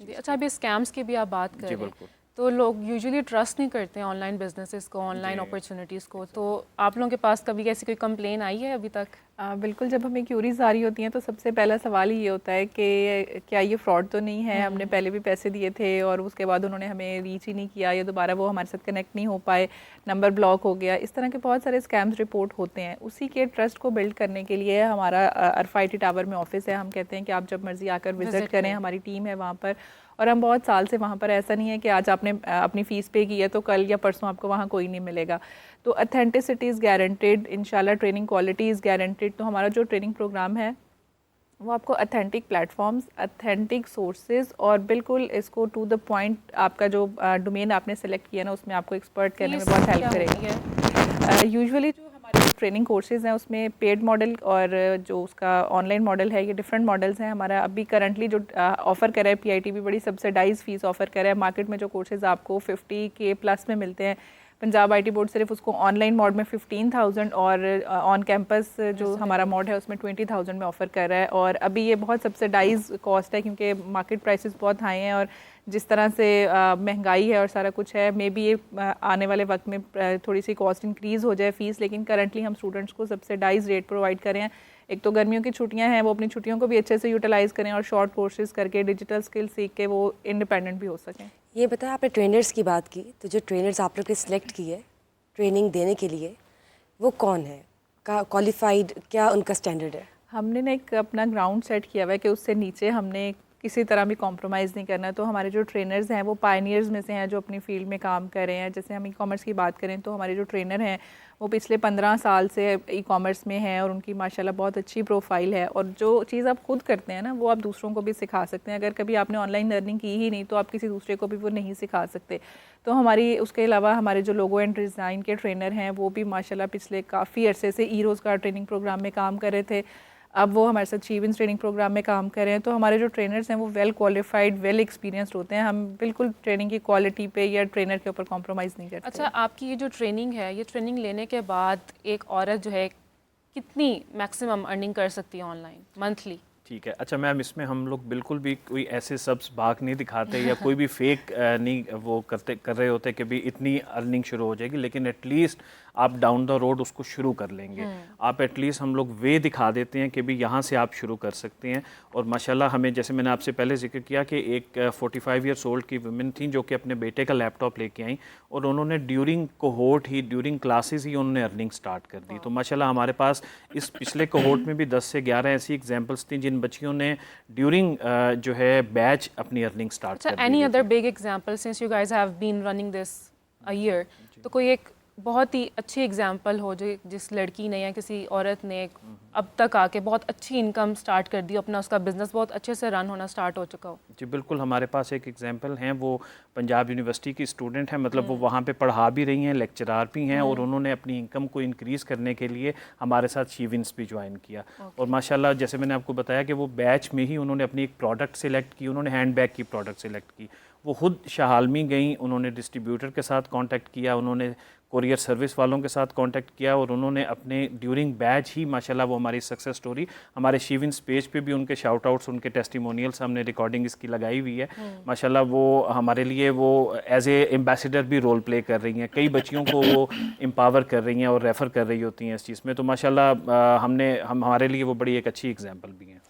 जी, अच्छा अभी स्कैम्स की भी आप बात कर जी रहे हैं, बिल्कुल। तो लोग यूजुअली ट्रस्ट नहीं करते हैं ऑनलाइन बिजनेसेस को, ऑनलाइन जी अपॉर्चुनिटीज़ को, तो आप लोगों के पास कभी ऐसी कोई कंप्लेन आई है अभी तक? बिल्कुल, जब हमें क्यूरीज आ रही होती हैं तो सबसे पहला सवाल ही ये होता है कि क्या ये फ्रॉड तो नहीं है, हमने पहले भी पैसे दिए थे और उसके बाद उन्होंने हमें रीच ही नहीं किया या दोबारा वो हमारे साथ कनेक्ट नहीं हो पाए, नंबर ब्लॉक हो गया। इस तरह के बहुत सारे स्कैम्स रिपोर्ट होते हैं। उसी के ट्रस्ट को बिल्ड करने के लिए हमारा अरफा IT टावर में ऑफिस है। हम कहते हैं कि आप जब मर्जी आकर विजिट करें, हमारी टीम है वहाँ पर और हम बहुत साल से वहाँ पर, ऐसा नहीं है कि आज आपने अपनी फ़ीस पे की है तो कल या परसों आपको वहाँ कोई नहीं मिलेगा। तो अथेंटिसिटी इज़ गारंटेड, इंशाल्लाह ट्रेनिंग क्वालिटी इज़ गारंटेड। तो हमारा जो ट्रेनिंग प्रोग्राम है वो आपको अथेंटिक प्लेटफॉर्म्स, अथेंटिक सोर्सेज और बिल्कुल इसको टू द पॉइंट, आपका जो डोमेन आपने सेलेक्ट किया ना उसमें आपको एक्सपर्ट करने में बहुत हेल्प करेगा। यूजुअली जो हमारे ट्रेनिंग कोर्सेज़ हैं उसमें पेड मॉडल और जो उसका ऑनलाइन मॉडल है, ये डिफरेंट मॉडल्स हैं। हमारा अभी करंटली जो ऑफ़र कर रहा है PIT भी बड़ी सब्सिडाइज फीस ऑफ़र कर रहा है। मार्केट में जो कोर्सेज़ आपको 50K प्लस में मिलते हैं, पंजाब IT बोर्ड सिर्फ उसको ऑनलाइन मोड में 15,000 और ऑन कैंपस जो हमारा मोड है उसमें 20,000 में ऑफ़र कर रहा है। और अभी ये बहुत सब्सिडाइज कॉस्ट है क्योंकि मार्केट प्राइसेस बहुत हाई हैं और जिस तरह से महंगाई है और सारा कुछ है, मे बी ये आने वाले वक्त में थोड़ी सी कॉस्ट इंक्रीज़ हो जाए फ़ीस, लेकिन करंटली हम स्टूडेंट्स को सब्सिडाइज रेट प्रोवाइड कर रहे हैं। एक तो गर्मियों की छुट्टियां हैं, वो अपनी छुट्टियों को भी अच्छे से यूटिलाइज़ करें और शॉर्ट कोर्सेज करके डिजिटल स्किल सीख के वो इंडिपेंडेंट भी हो सकें। ये बताया आपने ट्रेनर्स की बात की, तो जो ट्रेनर्स आप लोग ने सिलेक्ट किए ट्रेनिंग देने के लिए, वो कौन है, का क्वालिफाइड, क्या उनका स्टैंडर्ड है? हमने ना एक अपना ग्राउंड सेट किया हुआ है कि उससे नीचे हमने किसी तरह भी कॉम्प्रोमाइज़ नहीं करना। तो हमारे जो ट्रेनर्स हैं वो पायनियर्स में से हैं जो अपनी फील्ड में काम कर रहे हैं। जैसे हम ई-कॉमर्स की बात करें तो हमारे जो ट्रेनर हैं वो पिछले 15 साल से ई-कॉमर्स में हैं और उनकी माशाल्लाह बहुत अच्छी प्रोफाइल है। और जो चीज़ आप खुद करते हैं ना वो आप दूसरों को भी सिखा सकते हैं। अगर कभी आपने ऑनलाइन लर्निंग की ही नहीं तो आप किसी दूसरे को भी वो नहीं सिखा सकते। तो हमारी उसके अलावा हमारे जो लोगो एंड डिज़ाइन के ट्रेनर हैं वो भी माशाल्लाह पिछले काफ़ी अरसे से ई-रोज़गार ट्रेनिंग प्रोग्राम में काम कर रहे थे, अब वो हमारे साथ चीविंस ट्रेनिंग प्रोग्राम में काम कर रहे हैं। तो हमारे जो ट्रेनर्स हैं वो वेल क्वालिफाइड, वेल एक्सपीरियंस्ड होते हैं। हम बिल्कुल ट्रेनिंग की क्वालिटी पे या ट्रेनर के ऊपर कॉम्प्रोमाइज़ नहीं करते। अच्छा, आपकी ये जो ट्रेनिंग है, ये ट्रेनिंग लेने के बाद एक औरत जो है कितनी मैक्सिमम अर्निंग कर सकती है ऑनलाइन मंथली? ठीक है। अच्छा मैम, इसमें हम लोग बिल्कुल भी कोई ऐसे सब्स भाग नहीं दिखाते या कोई भी फेक नहीं वो कर रहे होते कि भी इतनी अर्निंग शुरू हो जाएगी, लेकिन एटलीस्ट आप डाउन द रोड उसको शुरू कर लेंगे। आप एटलीस्ट हम लोग वे दिखा देते हैं कि भी यहाँ से आप शुरू कर सकते हैं। और माशाल्लाह हमें, जैसे मैंने आपसे पहले जिक्र किया कि एक 45 ईयर्स ओल्ड की वुमेन थी जो कि अपने बेटे का लैपटॉप लेके आई और उन्होंने ड्यूरिंग कोहोर्ट ही, ड्यूरिंग क्लासेस ही उन्होंने अर्निंग स्टार्ट कर दी। तो माशाल्लाह हमारे पास इस पिछले कोहोर्ट में भी 10 से 11 ऐसी एग्जाम्पल्स थी जिन बच्चियों ने ड्यूरिंग जो है बैच अपनी अर्निंग स्टार्ट कर दी। Any other big example since you guys have been running this a year, तो कोई एक बहुत ही अच्छी एग्जांपल हो जो जिस लड़की ने या किसी औरत ने अब तक आके बहुत अच्छी इनकम स्टार्ट कर दी, अपना उसका बिजनेस बहुत अच्छे से रन होना स्टार्ट हो चुका हो? जी बिल्कुल, हमारे पास एक एग्जांपल हैं, वो पंजाब यूनिवर्सिटी की स्टूडेंट हैं, मतलब वो वहाँ पे पढ़ा भी रही हैं, लेक्चरार भी हैं और उन्होंने अपनी इनकम को इंक्रीज़ करने के लिए हमारे साथ शीविंस भी ज्वाइन किया। और माशाल्लाह जैसे मैंने आपको बताया कि वो बैच में ही उन्होंने अपनी एक प्रोडक्ट सिलेक्ट की, उन्होंने हैंड बैग की प्रोडक्ट सिलेक्ट की। वो खुद शाहालमी गई, उन्होंने डिस्ट्रीब्यूटर के साथ कांटेक्ट किया, उन्होंने कोरियर सर्विस वालों के साथ कांटेक्ट किया और उन्होंने अपने ड्यूरिंग बैच ही माशाल्लाह वो हमारी सक्सेस स्टोरी, हमारे शीविंस पेज पे भी उनके शाउट आउट्स, उनके टेस्टिमोनियल्स, हमने रिकॉर्डिंग इसकी लगाई हुई है। माशाल्लाह वो हमारे लिए वो एज ए एम्बेसडर भी रोल प्ले कर रही हैं, कई बच्चियों को वो एम्पावर कर रही हैं और रेफ़र कर रही होती हैं इस चीज़ में। तो माशाल्लाह हमारे लिए वो बड़ी एक अच्छी एग्जाम्पल भी हैं।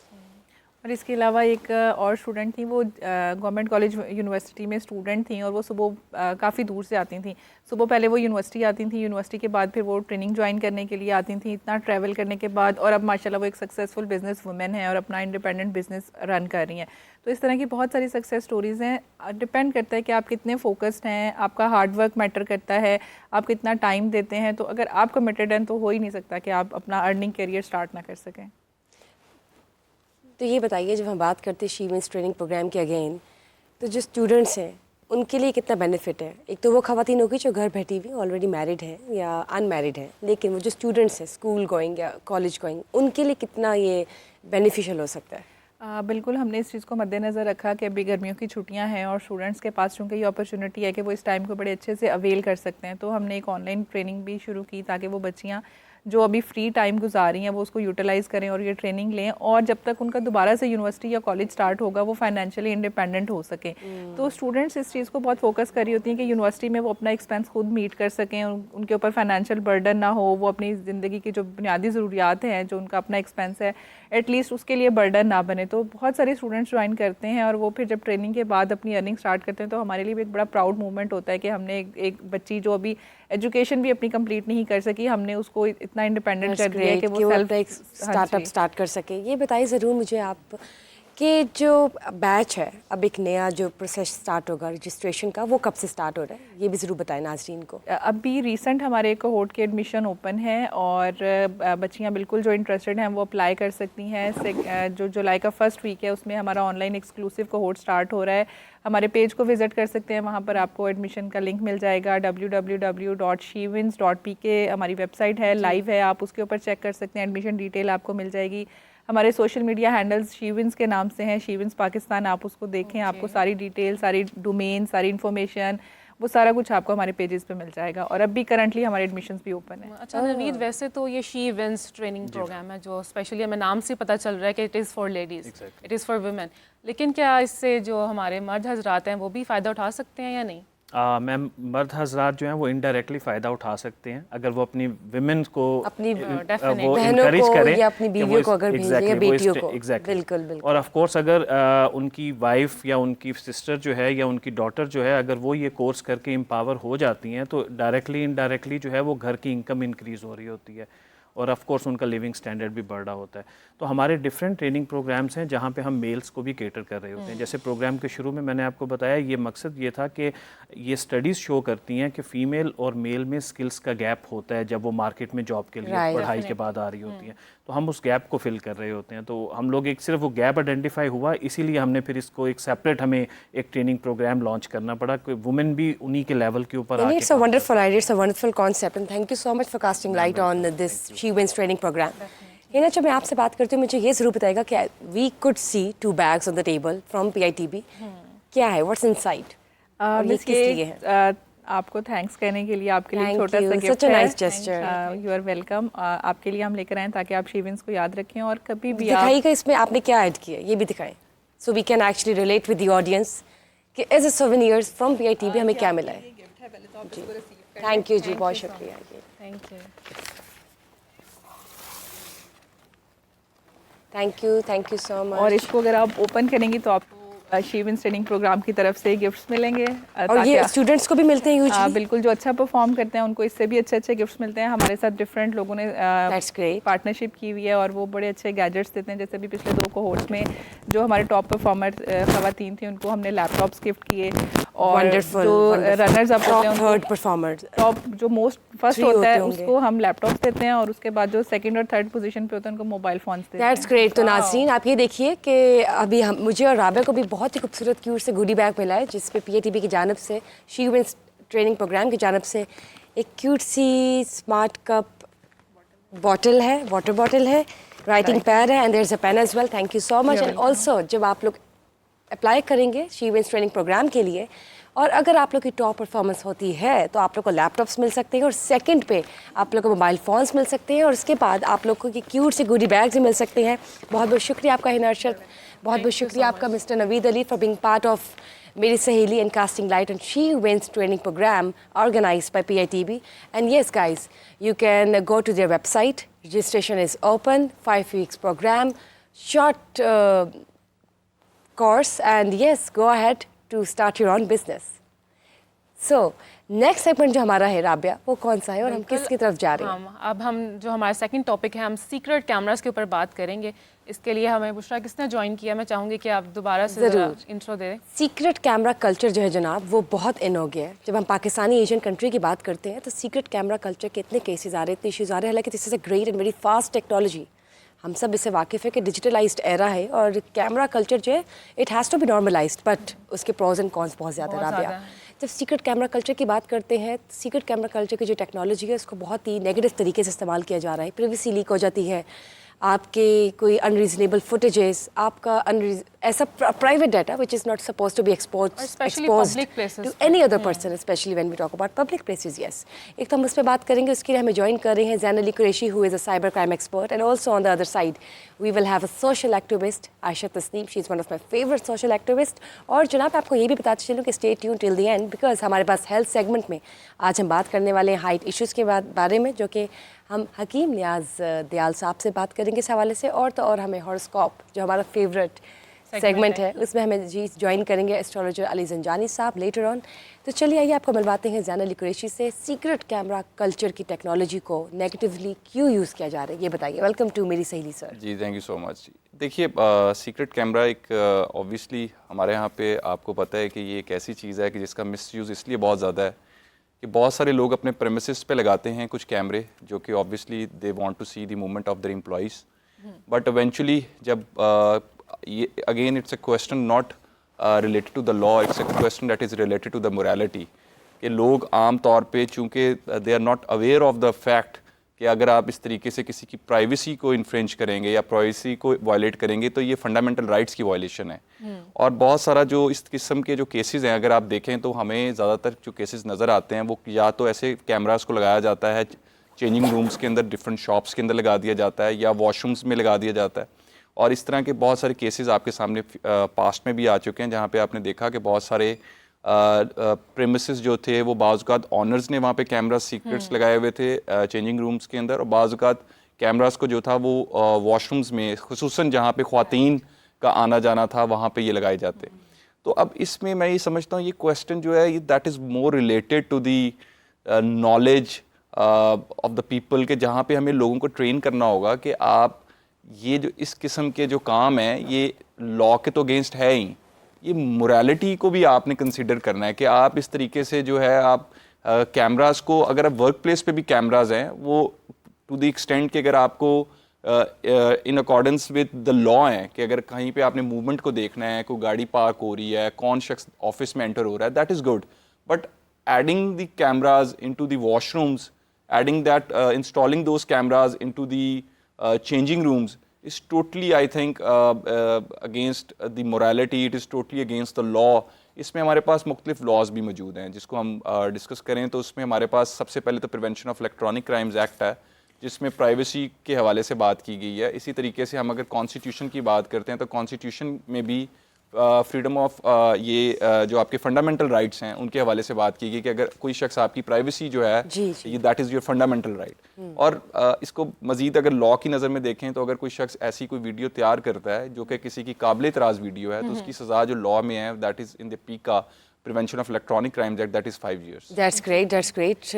और इसके अलावा एक और स्टूडेंट थी, वो गवर्नमेंट कॉलेज यूनिवर्सिटी में स्टूडेंट थी और वो सुबह काफ़ी दूर से आती थी। सुबह पहले वो यूनिवर्सिटी आती थी, यूनिवर्सिटी के बाद फिर वो ट्रेनिंग ज्वाइन करने के लिए आती थी, इतना ट्रैवल करने के बाद, और अब माशाल्लाह वो एक सक्सेसफुल बिजनेस वुमेन है और अपना इंडिपेंडेंट बिजनेस रन कर रही हैं। तो इस तरह की बहुत सारी सक्सेस स्टोरीज़ हैं। डिपेंड करता है कि आप कितने फोकस्ड हैं, आपका हार्ड वर्क मैटर करता है, आप कितना टाइम देते हैं। तो अगर आप कमिटेड हैं तो हो ही नहीं सकता कि आप अपना अर्निंग करियर स्टार्ट ना कर सकें। तो ये बताइए, जब हम बात करते हैं शीविंस ट्रेनिंग प्रोग्राम के अगेन, तो जो स्टूडेंट्स हैं उनके लिए कितना बेनिफिट है? एक तो वो ख़वातीन होगी जो घर बैठी हुई ऑलरेडी मैरिड हैं या अनमैरिड हैं, लेकिन वो जो स्टूडेंट्स हैं स्कूल गोइंग या कॉलेज गोइंग, उनके लिए कितना ये बेनिफिशियल हो सकता है? बिल्कुल, हमने इस चीज़ को मद्देनज़र रखा कि अभी गर्मियों की छुट्टियां हैं और स्टूडेंट्स के पास चूँकि ये अपॉर्चुनिटी है कि वो इस टाइम को बड़े अच्छे से अवेल कर सकते हैं। तो हमने एक ऑनलाइन ट्रेनिंग भी शुरू की ताकि वो बच्चियाँ जो अभी फ्री टाइम गुजार रही हैं वो उसको यूटिलाइज़ करें और ये ट्रेनिंग लें, और जब तक उनका दोबारा से यूनिवर्सिटी या कॉलेज स्टार्ट होगा वो फाइनेंशियली इंडिपेंडेंट हो सकें। तो स्टूडेंट्स इस चीज़ को बहुत फोकस कर रही होती हैं कि यूनिवर्सिटी में वो अपना एक्सपेंस खुद मीट कर सकें, उनके ऊपर फाइनेंशियल बर्डन ना हो, वो अपनी ज़िंदगी की जो बुनियादी ज़रूरियात हैं, जो उनका अपना एक्सपेंस है, एटलीस्ट उसके लिए बर्डन ना बने। तो बहुत सारे स्टूडेंट्स ज्वाइन करते हैं और वो फिर जब ट्रेनिंग के बाद अपनी अर्निंग स्टार्ट करते हैं तो हमारे लिए भी एक बड़ा प्राउड मूवमेंट होता है कि हमने एक बच्ची जो अभी एजुकेशन भी अपनी कंप्लीट नहीं कर सकी, हमने उसको इतना इंडिपेंडेंट कर दिया है कि वो सेल्फ स्टार्टअप स्टार्ट कर सके। ये बताइए ज़रूर मुझे आप कि जो बैच है, अब एक नया जो प्रोसेस स्टार्ट होगा रजिस्ट्रेशन का, वो कब से स्टार्ट हो रहा है, ये भी ज़रूर बताएं नाज़रीन को। अभी रिसेंट हमारे कोहोर्ट के एडमिशन ओपन है और बच्चियां बिल्कुल जो इंटरेस्टेड हैं वो अप्लाई कर सकती हैं। जो जुलाई का फर्स्ट वीक है उसमें हमारा ऑनलाइन एक्सक्लूसिव कोहोर्ट स्टार्ट हो रहा है। हमारे पेज को विज़िट कर सकते हैं, वहाँ पर आपको एडमिशन का लिंक मिल जाएगा। www.shewins.pk हमारी वेबसाइट है, लाइव है, आप उसके ऊपर चेक कर सकते हैं, एडमिशन डिटेल आपको मिल जाएगी। हमारे सोशल मीडिया हैंडल्स शीविंस के नाम से हैं, शीविंस पाकिस्तान, आप उसको देखें, आपको सारी डिटेल, सारी डोमेन, सारी इन्फॉर्मेशन, वो सारा कुछ आपको हमारे पेजेस पे मिल जाएगा। और अभी करंटली हमारे एडमिशन्स भी ओपन है। अच्छा नवीद, वैसे तो ये शी विंस ट्रेनिंग प्रोग्राम है जो स्पेशली हमें नाम से पता चल रहा है कि it is for ladies, it is for women, लेकिन क्या इससे जो हमारे मर्द हजरात हैं वो भी फ़ायदा उठा सकते हैं या नहीं? मैम, मर्द हजरात जो हैं वो इनडायरेक्टली फ़ायदा उठा सकते हैं अगर वो अपनी विमेन को अपनी वो बहनों इनकरेज को करें या अपनी बीवियों को अगर भेजें या बेटियों को। एग्जैक्टली। बिल्कुल बिल्कुल। और ऑफ कोर्स अगर उनकी वाइफ या उनकी सिस्टर जो है या उनकी डॉटर जो है, अगर वो ये कोर्स करके एम्पावर हो जाती हैं तो डायरेक्टली इनडायरेक्टली जो है वो घर की इनकम इंक्रीज़ हो रही होती है और ऑफ कोर्स उनका लिविंग स्टैंडर्ड भी बढ़ रहा होता है। तो हमारे डिफरेंट ट्रेनिंग प्रोग्राम्स हैं जहाँ पे हम मेल्स को भी केटर कर रहे होते हैं। जैसे प्रोग्राम के शुरू में मैंने आपको बताया, ये मकसद ये था कि ये स्टडीज़ शो करती हैं कि फ़ीमेल और मेल में स्किल्स का गैप होता है जब वो मार्केट में जॉब के लिए पढ़ाई के बाद आ रही होती हैं, तो हम उस गैप को फिल कर रहे होते हैं। तो हम लोग एक सिर्फ वो गैप आइडेंटिफाई हुआ, इसीलिए हमने फिर इसको एक सेपरेट हमें एक ट्रेनिंग प्रोग्राम लॉन्च करना पड़ा कि वुमेन भी उन्हीं के लेवल के ऊपर आके। It's a wonderful idea, it's a wonderful concept and thank you so much for casting light on this She Wins training program. Hina, जब मैं आपसे बात करती हूँ मुझे ये ज़रूर बताएगा कि we could see 2 bags on the table from PITB. क्या है, what's inside? और ये किस लिए है? आपको थैंक्स कहने के लिए, आपके लिए Thank छोटा सा you, गिफ्ट such a है। nice gesture. You are welcome. आपके लिए हम लेकर आए ताकि आप शीविंस को याद रखें और कभी भी आप दिखाइएगा इसमें आपने क्या ऐड किया, ये भी दिखाएं, so we can actually relate with the audience कि as a souvenirs from PITB हमें क्या मिला है। थैंक यू जी, बहुत शुक्रिया। Thank you. Thank you so much. और इसको अगर आप ओपन करेंगी तो आपको शीविंस ट्रेनिंग प्रोग्राम की तरफ से गिफ्ट्स मिलेंगे। और ये स्टूडेंट्स को भी मिलते हैं यूजुअली? बिल्कुल, जो अच्छा परफॉर्म करते हैं उनको इससे भी अच्छे अच्छे गिफ्ट्स मिलते हैं। हमारे साथ डिफरेंट लोगों ने पार्टनरशिप की हुई है और वो बड़े अच्छे गैजेट्स देते हैं। जैसे भी पिछले 2 कोहोर्ट्स में जो हमारे टॉप परफॉर्मर खवातीन थी उनको हमने लैपटॉप्स गिफ्ट किए, और जो रनर्स अप होते हैं थर्ड परफॉर्मर, टॉप जो मोस्ट फर्स्ट होता है उसको हम लैपटॉप्स देते हैं, और उसके बाद जो सेकंड और थर्ड पोजीशन पे होता है उनको मोबाइल फोन्स देते हैं। That's great. तो नाज़रीन आप ये देखिए कि अभी हम मुझे और राबिया को भी बहुत ही खूबसूरत क्यूट से गुडी बैग मिला है जिस पे PITB की जानिब से, शी विंस ट्रेनिंग प्रोग्राम की जानिब से एक क्यूट सी स्मार्ट कप बॉटल है, वाटर बॉटल है, राइटिंग पैड है and there is a pen as well. Thank you so much. And also जब आप लोग अप्लाई करेंगे शी विंस ट्रेनिंग प्रोग्राम के लिए और अगर आप लोग की टॉप परफॉर्मेंस होती है तो आप लोग को लैपटॉप्स मिल सकते हैं और सेकंड पे आप लोग को मोबाइल फ़ोन्स मिल सकते हैं और उसके बाद आप लोग को ये क्यूट से गुडी बैग्स भी मिल सकते हैं। बहुत बहुत शुक्रिया आपका हिना अरशद, बहुत बहुत शुक्रिया आपका mister Naveed Ali for being part of Meri Saheli and casting light on She Wins training program organized by PITB. And yes guys, you can go to their website, registration is open, 5 weeks program, short course, and yes, go ahead to start your own business. So next segment जो हमारा है राबिया, वो कौन सा है और हम किसकी तरफ जा रहे हैं? अब हम जो हमारा सेकंड टॉपिक है, हम सीक्रेट कैमरास के ऊपर बात करेंगे। इसके लिए हमें बुशरा किसने ज्वाइन किया, मैं चाहूँगी कि आप दोबारा से इंट्रो दे दें। सीक्रेट कैमरा कल्चर जो है जनाब, वो बहुत इन हो गया है। जब हम पाकिस्तानी एशियन कंट्री की बात करते हैं तो सीक्रेट कैमरा कल्चर के इतने केसेस आ रहे, इतने इश्यूज आ रहे हैं। हालांकि this is a great and very fast technology, हम सब इससे वाकिफ़ है कि डिजिटलाइज्ड एरा है और कैमरा कल्चर जो है it has to be normalized, but उसके प्रोज एंड कॉन्स बहुत ज़्यादा है राबिया। जब सीक्रेट कैमरा कल्चर की बात करते हैं, सीक्रेट कैमरा कल्चर की जो टेक्नोलॉजी है उसको बहुत ही नेगेटिव तरीके से इस्तेमाल किया जा रहा है। प्राइवेसी लीक हो जाती है, आपके कोई अनरीजनेबल फुटेजेस, आपका ऐसा private data which is not supposed to be exposed Especially exposed public places to पे। any other person, especially when we talk about public places. Yes. एक तो हम उस पर बात करेंगे, उसके लिए हमें ज्वाइन कर रहे हैं ज़ैन Ali Qureshi, who is a cyber crime expert, and also on the other side we will have a social activist, Aisha Tasneem. She is one of my favorite social activists. और जनाब आपको ये भी बताते चलूँ कि stay tuned till the end because हमारे पास health segment में आज हम बात करने वाले हैं हाइट इश्यूज़ के बारे में, जो कि हम हकीम नियाज दयाल साहब से बात करेंगे इस हवाले से। और तो और हमें हॉरोस्कोप, जो हमारा फेवरेट सेगमेंट है, उसमें हमें जी ज्वाइन करेंगे एस्ट्रोलॉजर अली जंजानी साहब लेटर ऑन। तो चलिए आइए आपको मिलवाते हैं ज़ैन अली कुरैशी से। सीक्रेट कैमरा कल्चर की टेक्नोलॉजी को नेगेटिवली क्यों यूज़ किया जा रहा है, ये बताइए। Welcome to Meri Saheli sir. जी थैंक यू सो मच। देखिए सीक्रेट कैमरा एक ऑब्वियसली हमारे यहाँ पे आपको पता है कि ये एक ऐसी चीज़ है कि जिसका मिसयूज़ इसलिए बहुत ज़्यादा है कि बहुत सारे लोग अपने प्रेमिसेस पे लगाते हैं कुछ कैमरे, जो कि obviously they want to see the movement of their employees, but eventually जब ये again it's a question not related to the law, it's a question that is related to the morality, कि लोग आम तौर पे चूँकि they are not aware of the fact कि अगर आप इस तरीके से किसी की प्राइवेसी को इन्फ्रेंच करेंगे या प्राइवेसी को वायलेट करेंगे तो ये फंडामेंटल राइट्स की वायलेशन है। और बहुत सारा जो इस किस्म के जो केसेस हैं, अगर आप देखें तो हमें ज़्यादातर जो केसेस नज़र आते हैं वो या तो ऐसे कैमरास को लगाया जाता है चेंजिंग रूम्स के अंदर, डिफरेंट शॉप्स के अंदर लगा दिया जाता है, या वॉशरूम्स में लगा दिया जाता है। और इस तरह के बहुत सारे केसेस आपके सामने पास्ट में भी आ चुके हैं, जहाँ पे आपने देखा कि बहुत सारे प्रेमिसेस जो थे वो बाज़-औक़ात ऑनर्स ने वहाँ पे कैमरा सीक्रेट्स लगाए हुए थे चेंजिंग रूम्स के अंदर, और बाज़-औक़ात कैमरास को जो था वो वॉशरूम्स में, खुसूसन जहाँ पे ख़वातीन का आना जाना था वहाँ पे ये लगाए जाते। तो अब इसमें मैं ये समझता हूँ ये क्वेश्चन जो है that is more related to the knowledge of the people, के जहाँ पे हमें लोगों को ट्रेन करना होगा कि आप ये जो इस किस्म के जो काम है ये लॉ के तो अगेंस्ट है ही, ये मोरालिटी को भी आपने कंसिडर करना है कि आप इस तरीके से जो है आप कैमरास को, अगर आप वर्क प्लेस पे भी कैमराज हैं वो टू द एक्सटेंट कि अगर आपको in accordance with the law है कि अगर कहीं पे आपने मूवमेंट को देखना है, कोई गाड़ी पार्क हो रही है, कौन शख्स ऑफिस में एंटर हो रहा है, that is good, but adding the cameras into the washrooms, adding that installing those cameras into the changing rooms is totally, I think, against the morality, it is totally against the law. इसमें हमारे पास मुख्तलिफ laws भी मौजूद हैं जिसको हम discuss करें तो उसमें हमारे पास सबसे पहले तो prevention of electronic crimes act है, जिसमें प्राइवेसी के हवाले से बात की गई है। इसी तरीके से हम अगर कॉन्स्टिट्यूशन की बात करते हैं तो कॉन्स्टिट्यूशन में भी फ्रीडम ऑफ जो आपके फंडामेंटल राइट्स हैं उनके हवाले से बात की गई कि अगर कोई शख्स आपकी प्राइवेसी जो है ये that is your fundamental right. और इसको मज़ीद अगर लॉ की नज़र में देखें तो अगर कोई शख्स ऐसी कोई वीडियो तैयार करता है जो कि किसी की काबिल एतराज़ वीडियो है तो उसकी सज़ा जो लॉ में है दैट इज़ इन द पीका prevention of electronic crimes act, that is 5 years. That's great.